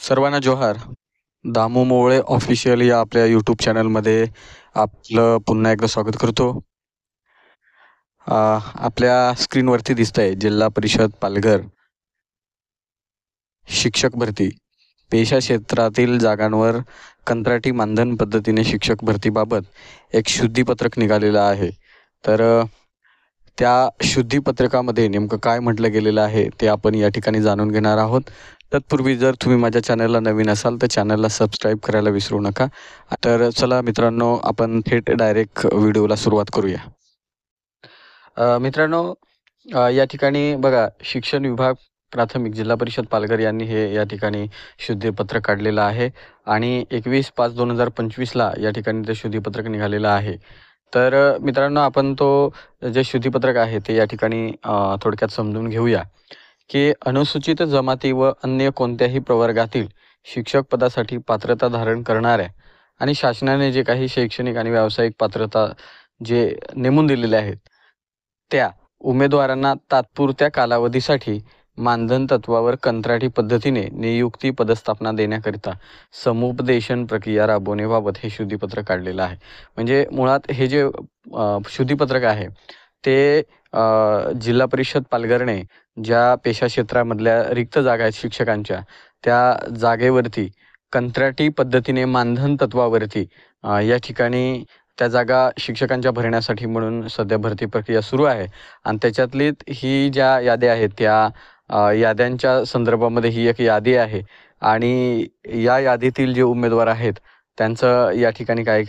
सर्वांना जोहार. दामू मोळे ऑफिशियल या आपल्या यूट्यूब चॅनलमध्ये आपलं पुन्हा एकदा स्वागत करतो. आपल्या स्क्रीनवरती दिसतंय जिल्हा परिषद पालघर शिक्षक भरती. पेशा क्षेत्रातील जागांवर कंत्राटी मानधन पद्धतीने शिक्षक भरतीबाबत एक शुद्धीपत्रक निघालेलं आहे. तर त्या शुद्धीपत्रकामध्ये नेमकं काय म्हटलं गेलेलं आहे ते आपण या ठिकाणी जाणून घेणार आहोत. तत्पूर्वी जर तुम्ही माझ्या चॅनलला नवीन असाल तर चॅनलला सबस्क्राईब करायला विसरू नका. तर चला मित्रांनो, आपण थेट डायरेक्ट व्हिडिओला सुरुवात करूया. मित्रांनो, या ठिकाणी बघा, शिक्षण विभाग प्राथमिक जिल्हा परिषद पालघर यांनी हे या ठिकाणी शुद्धीपत्रक काढलेलं आहे आणि 21/5/2025ला या ठिकाणी ते शुद्धीपत्रक निघालेलं आहे. तर मित्रांनो, आपण तो जे शुद्धीपत्रक आहे ते या ठिकाणी थोडक्यात समजून घेऊया की अनुसूचित जमाती व अन्य कोणत्याही प्रवर्गातील शिक्षक पदासाठी पात्रता धारण करणाऱ्या आणि शासनाने जे काही शैक्षणिक आणि व्यावसायिक पात्रता जे नेमून दिलेले आहेत त्या उमेदवारांना तात्पुरत्या कालावधीसाठी मानधन तत्वावर कंत्राटी पद्धतीने नियुक्ती पदस्थापना देण्याकरिता समुपदेशन प्रक्रिया राबवण्याबाबत हे शुद्धीपत्रक काढलेलं आहे. म्हणजे मुळात हे जे शुद्धीपत्रक आहे ते जिल्हा परिषद पालघरने ज्या पेशा क्षेत्रामधल्या रिक्त जागा आहेत शिक्षकांच्या, त्या जागेवरती कंत्राटी पद्धतीने मानधन तत्वावरती या ठिकाणी त्या जागा शिक्षकांच्या भरण्यासाठी म्हणून सध्या भरती प्रक्रिया सुरू आहे. आणि त्याच्यातली ही ज्या याद्या आहेत त्या याद्यांच्या संदर्भामध्ये ही एक यादी आहे आणि या यादीतील जे उमेदवार आहेत त्यांचं या ठिकाणी काय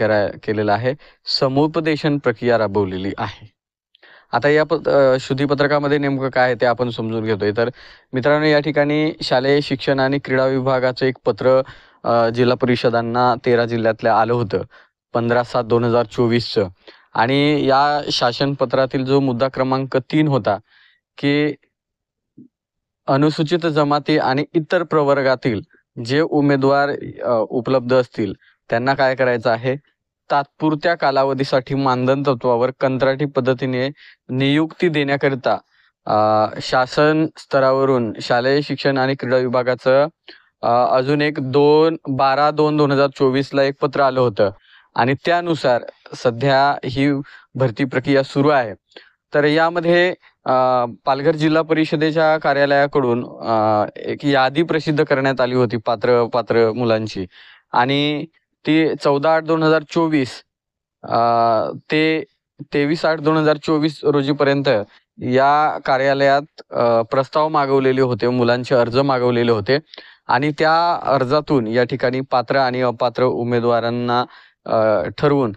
केलेलं आहे, समुपदेशन प्रक्रिया राबवलेली आहे. आता या शुद्धीपत्रकामध्ये नेमकं काय आहे ते आपण समजून घेतोय. तर मित्रांनो, या ठिकाणी शालेय शिक्षण आणि क्रीडा विभागाचं एक पत्र जिल्हा परिषदांना 13 जिल्ह्यातल्या आलं होतं 15/7/2024चं. आणि या शासनपत्रातील जो मुद्दा क्रमांक 3 होता की अनुसूचित जमाती आणि इतर प्रवर्गातील जे उमेदवार उपलब्ध असतील त्यांना काय करायचं आहे, तात्पुरत्या कालावधीसाठी मानधन तत्वावर कंत्राटी पद्धतीने नियुक्ती देण्याकरिता शासन स्तरावरून शालेय शिक्षण आणि क्रीडा विभागाचं अजून एक 12/2/2024ला एक पत्र आलं होतं आणि त्यानुसार सध्या ही भरती प्रक्रिया सुरू आहे. तर यामध्ये पालघर जिल्हा परिषदेच्या कार्यालयाकडून एक यादी प्रसिद्ध करण्यात आली होती पात्र मुलांची आणि ती 14/8/2024 ते 23/8/2024 रोजीपर्यंत या कार्यालयात प्रस्ताव मागवलेले होते, मुलांचे अर्ज मागवलेले होते आणि त्या अर्जातून या ठिकाणी पात्र आणि अपात्र उमेदवारांना ठरवून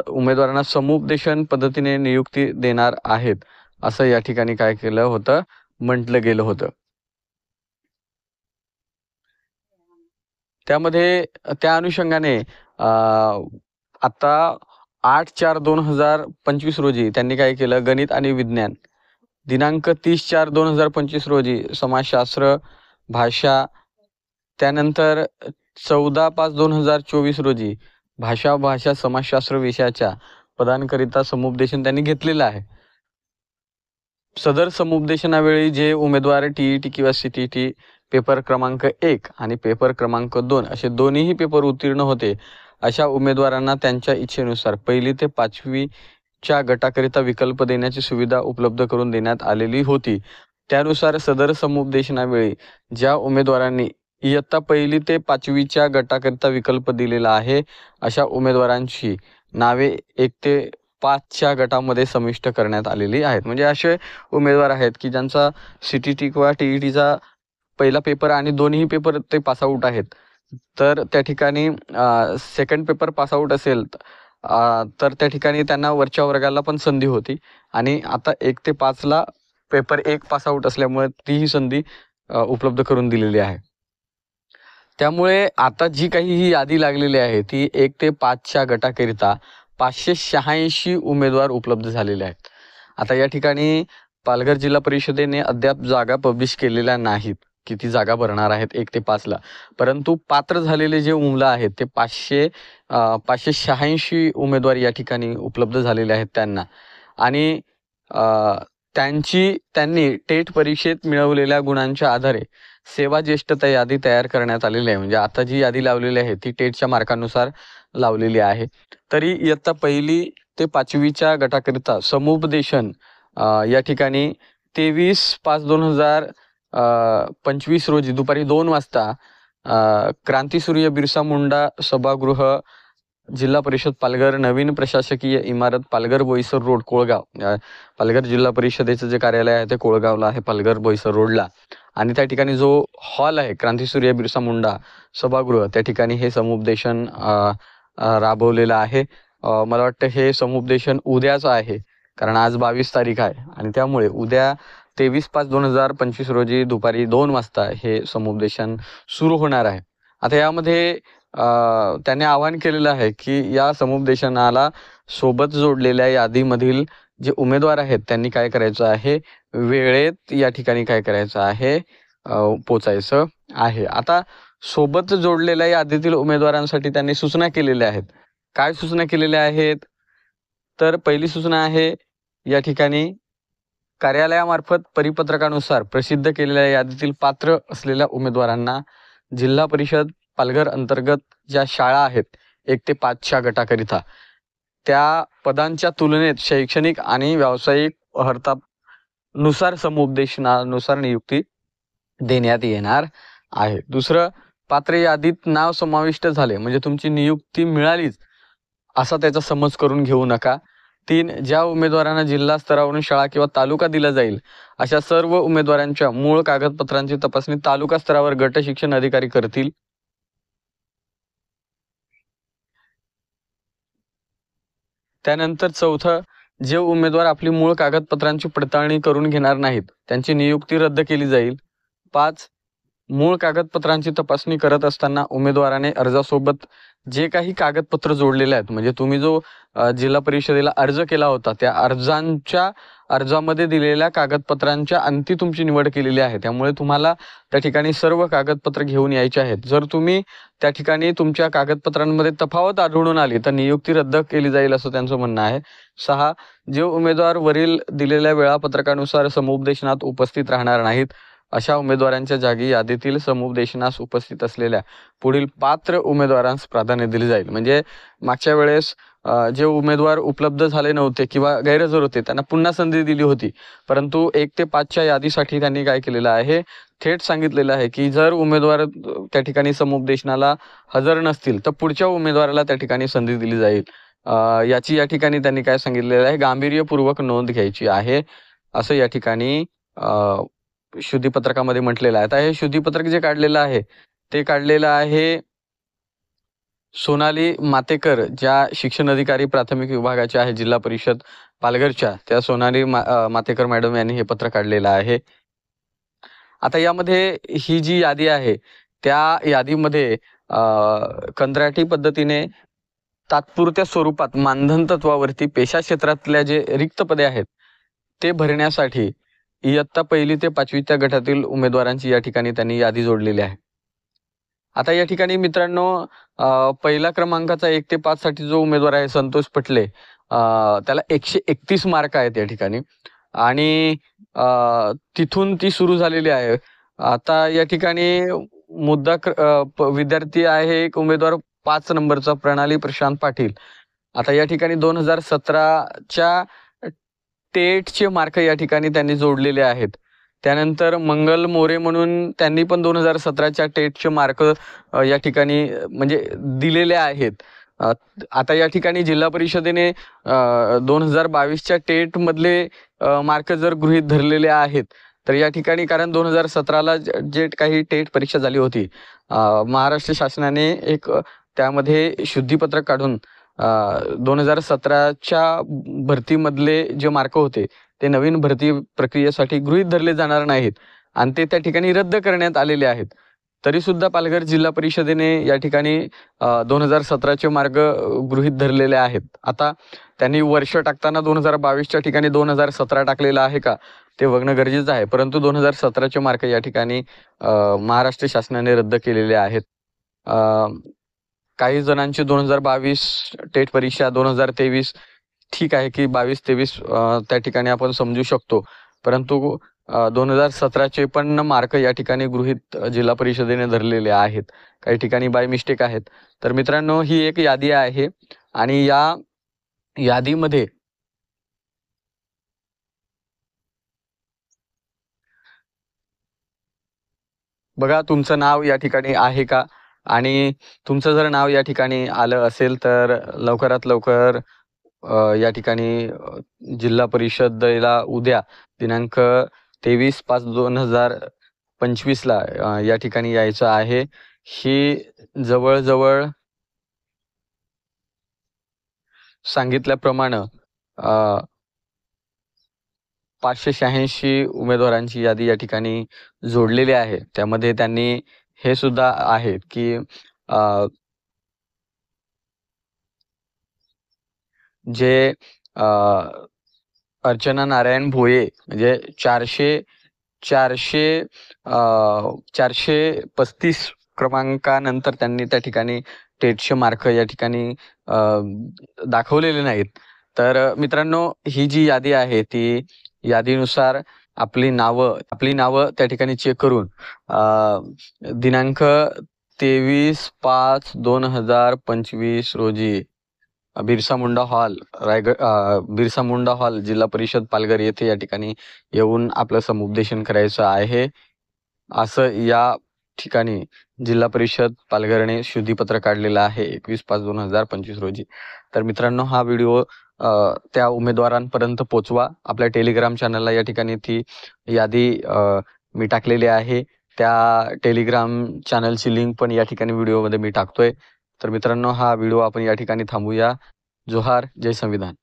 उमेदवारांना समुपदेशन पद्धतीने नियुक्ती देणार आहेत असं या ठिकाणी काय केलं होतं, म्हटलं गेलं होतं. त्यामध्ये त्या अनुषंगाने आता 8/4/2025 रोजी त्यांनी काय केलं, गणित आणि विज्ञान, दिनांक 30/4/2025 रोजी समाजशास्त्र, भाषा, त्यानंतर 14/5/2024 रोजी भाषा समाजशास्त्र विषयाच्या पदांकरिता समुपदेशन त्यांनी घेतलेलं आहे. सदर समुपदेशनावेळी जे उमेदवार TET किंवा CTT पेपर क्रमांक 1 आणि पेपर क्रमांक 2 असे दोन्हीही पेपर उत्तीर्ण होते अशा उमेदवारांना त्यांच्या इच्छेनुसार 1ली ते 5वीच्या गटाकरिता विकल्प देण्याची सुविधा उपलब्ध करून देण्यात आलेली होती. त्यानुसार सदर समुपदेशनावेळी ज्या उमेदवारांनी इयत्ता 1ली ते 5वीच्या गटाकरिता विकल्प दिलेला आहे अशा उमेदवारांची नावे 1 ते 5च्या गटामध्ये समाविष्ट करण्यात आलेली आहेत. म्हणजे असे उमेदवार आहेत की ज्यांचा CTT किंवा TETचा पहिला पेपर आणि दोन्ही पेपर ते पासआउट आहेत. तर त्या ठिकाणी सेकंड पेपर पासआउट असेल तर त्या ठिकाणी त्यांना वरच्या वर्गाला पण संधी होती आणि आता 1 ते 5ला पेपर 1 पासआउट असल्यामुळे तीही संधी उपलब्ध करून दिलेली आहे. त्यामुळे आता जी काही ही यादी लागलेली आहे ती 1 ते 5च्या गटाकरिता 586 उमेदवार उपलब्ध झालेले आहेत. आता या ठिकाणी पालघर जिल्हा परिषदेने अद्याप जागा पब्लिश केलेल्या नाहीत, किती जागा भरणार आहेत 1 ते 5ला. परंतु पात्र झालेले जे मुलं आहेत ते 586 उमेदवार या ठिकाणी उपलब्ध झालेले आहेत त्यांना. आणि त्यांनी टेट परीक्षेत मिळवलेल्या गुणांच्या आधारे सेवा ज्येष्ठता यादी तयार करण्यात आलेली आहे. म्हणजे आता जी यादी लावलेली आहे ती टेटच्या मार्कानुसार लावलेली आहे. तरी इयत्ता 1ली ते 5वीच्या गटाकरिता समुपदेशन या ठिकाणी 23/5/2025 रोजी दुपारी 2 वाजता क्रांतीसूर्य बिरसा मुंडा सभागृह, जिल्हा परिषद पालघर, नवीन प्रशासकीय इमारत, पालघर बोईसर रोड, कोळगाव. पालघर जिल्हा परिषदेचं जे कार्यालय आहे ते कोळगावला आहे, पालघर बोईसर रोडला. आणि त्या ठिकाणी जो हॉल आहे क्रांतीसूर्य बिरसा मुंडा सभागृह, त्या ठिकाणी हे समुपदेशन राबवलेलं आहे. मला वाटतं हे समुपदेशन उद्याच आहे, कारण आज 22 तारीख आहे आणि त्यामुळे उद्या 23/5/2025 रोजी दुपारी 2 वाजता हे समुपदेशन सुरू होणार आहे. आता यामध्ये त्याने आवाहन केलेलं आहे की या समुपदेशनाला सोबत जोडलेल्या यादीमधील जे उमेदवार आहेत त्यांनी काय करायचं आहे, वेळेत या ठिकाणी काय करायचं आहे, पोचायचं आहे. आता सोबत जोडलेल्या यादीतील उमेदवारांसाठी त्यांनी सूचना केलेल्या आहेत. काय सूचना केलेल्या आहेत, तर पहिली सूचना आहे या ठिकाणी कार्यालयामार्फत परिपत्रकानुसार प्रसिद्ध केलेल्या यादीतील पात्र असलेल्या उमेदवारांना जिल्हा परिषद पालघर अंतर्गत ज्या शाळा आहेत 1 ते 5च्या गटाकरिता त्या पदांच्या तुलनेत शैक्षणिक आणि व्यावसायिक अर्हतानुसार समुपदेशनानुसार नियुक्ती देण्यात येणार आहे. दुसरं, पात्र यादीत नाव समाविष्ट झाले म्हणजे तुमची नियुक्ती मिळालीच असा त्याचा समज करून घेऊ नका. 3, ज्या उमेदवारांना जिल्हा स्तरावरून शाळा किंवा तालुका दिला जाईल अशा सर्व उमेदवारांच्या मूळ कागदपत्रांची तपासणी तालुका स्तरावर गट शिक्षण अधिकारी करतील. त्यानंतर 4, जे उमेदवार आपली मूळ कागदपत्रांची पडताळणी करून घेणार नाहीत त्यांची नियुक्ती रद्द केली जाईल. 5, मूळ कागदपत्रांची तपासणी करत असताना उमेदवाराने अर्जासोबत जे काही कागदपत्र जोडलेले आहेत, म्हणजे तुम्ही जो जिल्हा परिषदेला अर्ज केला होता त्या अर्जामध्ये दिलेल्या कागदपत्रांच्या अंती तुमची निवड केलेली आहे, त्यामुळे तुम्हाला त्या ठिकाणी सर्व कागदपत्र घेऊन यायचे आहेत. जर तुम्ही त्या ठिकाणी तुमच्या कागदपत्रांमध्ये तफावत आढळून आली तर नियुक्ती रद्द केली जाईल असं त्यांचं म्हणणं आहे. 6, जे उमेदवार वरील दिलेल्या वेळापत्रकानुसार समुपदेशनात उपस्थित राहणार नाहीत अशा उमेदवारांच्या जागी यादीतील समुपदेशनास उपस्थित असलेल्या पुढील पात्र उमेदवारांस प्राधान्य दिले जाईल. म्हणजे मागच्या वेळेस जे उमेदवार उपलब्ध झाले नव्हते किंवा गैरहजर होते त्यांना पुन्हा संधी दिली होती, परंतु 1 ते 5च्या यादीसाठी त्यांनी काय केलेलं आहे, थेट सांगितलेलं आहे की जर उमेदवार त्या ठिकाणी समुपदेशनाला हजर नसतील तर पुढच्या उमेदवाराला त्या ठिकाणी संधी दिली जाईल. याची या ठिकाणी त्यांनी काय सांगितलेलं आहे, गांभीर्यपूर्वक नोंद घ्यायची आहे असं या ठिकाणी शुद्धीपत्रकामध्ये म्हटलेलं आहे. आता हे शुद्धीपत्रक जे काढलेलं आहे ते काढलेलं आहे सोनाली मातेकर, ज्या शिक्षण अधिकारी प्राथमिक विभागाच्या आहे जिल्हा परिषद पालघरच्या, त्या सोनाली मातेकर मॅडम यांनी हे पत्र काढलेलं आहे. आता यामध्ये ही जी यादी आहे त्या यादीमध्ये कंत्राटी पद्धतीने तात्पुरत्या स्वरूपात मानधन तत्वावरती पेशा क्षेत्रातल्या जे रिक्त पदे आहेत ते भरण्यासाठी इयत्ता 1ली ते 5वीच्या गटातील उमेदवारांची या ठिकाणी त्यांनी यादी जोडलेली आहे. आता या ठिकाणी मित्रांनो, पहिला क्रमांकाचा 1 ते 5 साठी जो उमेदवार आहे संतोष पटले, त्याला 131 मार्क आहेत या ठिकाणी आणि तिथून ती सुरू झालेली आहे. आता या ठिकाणी विद्यार्थी आहे एक उमेदवार 5 नंबरचा प्रणाली प्रशांत पाटील. आता या ठिकाणी 2017च्या टेटचे मार्क या ठिकाणी त्यांनी जोडलेले आहेत. त्यानंतर मंगल मोरे म्हणून त्यांनी पण 2017च्या टेटचे मार्क या ठिकाणी म्हणजे दिलेले आहेत. आता या ठिकाणी जिल्हा परिषदेने 2022च्या टेट मधले मार्क जर गृहीत धरलेले आहेत तर या ठिकाणी, कारण 2017ला जे काही टेट परीक्षा झाली होती, महाराष्ट्र शासनाने एक त्यामध्ये शुद्धीपत्रक काढून 2017च्या भरतीमधले जे मार्क होते ते नवीन भरती प्रक्रियेसाठी गृहीत धरले जाणार नाहीत आणि ते त्या ठिकाणी रद्द करण्यात आलेले आहेत. तरी सुद्धा पालघर जिल्हा परिषदेने या ठिकाणी 2017चे मार्क गृहीत धरलेले आहेत. आता त्यांनी वर्ष टाकताना 2022च्या ठिकाणी 2017 टाकलेला आहे का ते बघणं गरजेचं आहे, परंतु 2017चे मार्क या ठिकाणी महाराष्ट्र शासनाने रद्द केलेले आहेत. काही जणांची 2022 टेट परीक्षा 2023 ठीक आहे की 22-23 त्या ठिकाणी आपण समजू शकतो, परंतु 2017चे पण मार्क या ठिकाणी गृहीत जिल्हा परिषदेने धरलेले आहेत. काही ठिकाणी बाय मिस्टेक आहेत. तर मित्रांनो, ही एक यादी आहे आणि या यादीमध्ये बघा तुमचं नाव या ठिकाणी आहे का? आणि तुमचं जर नाव या ठिकाणी आलं असेल तर लवकरात लवकर या ठिकाणी जिल्हा परिषदेला उद्या दिनांक 23/5/2025ला या ठिकाणी यायचं आहे. ही जवळजवळ सांगितल्याप्रमाणे 586 उमेदवारांची यादी या ठिकाणी जोडलेली आहे. त्यामध्ये त्यांनी हे सुद्धा आहे की जे अर्चना नारायण भोये म्हणजे 435 क्रमांकानंतर त्यांनी त्या ठिकाणी टेटचे मार्क या ठिकाणी दाखवलेले नाहीत. तर मित्रांनो, ही जी यादी आहे ती यादीनुसार आपली नावं त्या ठिकाणी चेक करून दिनांक 23/5/2025 रोजी बिरसा मुंडा हॉल जिल्हा परिषद पालघर येथे या ठिकाणी येऊन आपलं समुपदेशन करायचं आहे, असं या ठिकाणी जिल्हा परिषद पालघरने शुद्धीपत्र काढलेलं आहे 21/5/2025 रोजी. तर मित्रांनो, हा व्हिडिओ त्या उमेदवारांपर्यंत पोचवा. आपल्या टेलिग्राम चॅनलला या ठिकाणी ती यादी मी टाकलेली आहे. त्या टेलिग्राम चॅनलची लिंक पण या ठिकाणी व्हिडिओमध्ये मी टाकतोय. तर मित्रांनो, हा व्हिडिओ आपण या ठिकाणी थांबूया. जोहार, जय संविधान.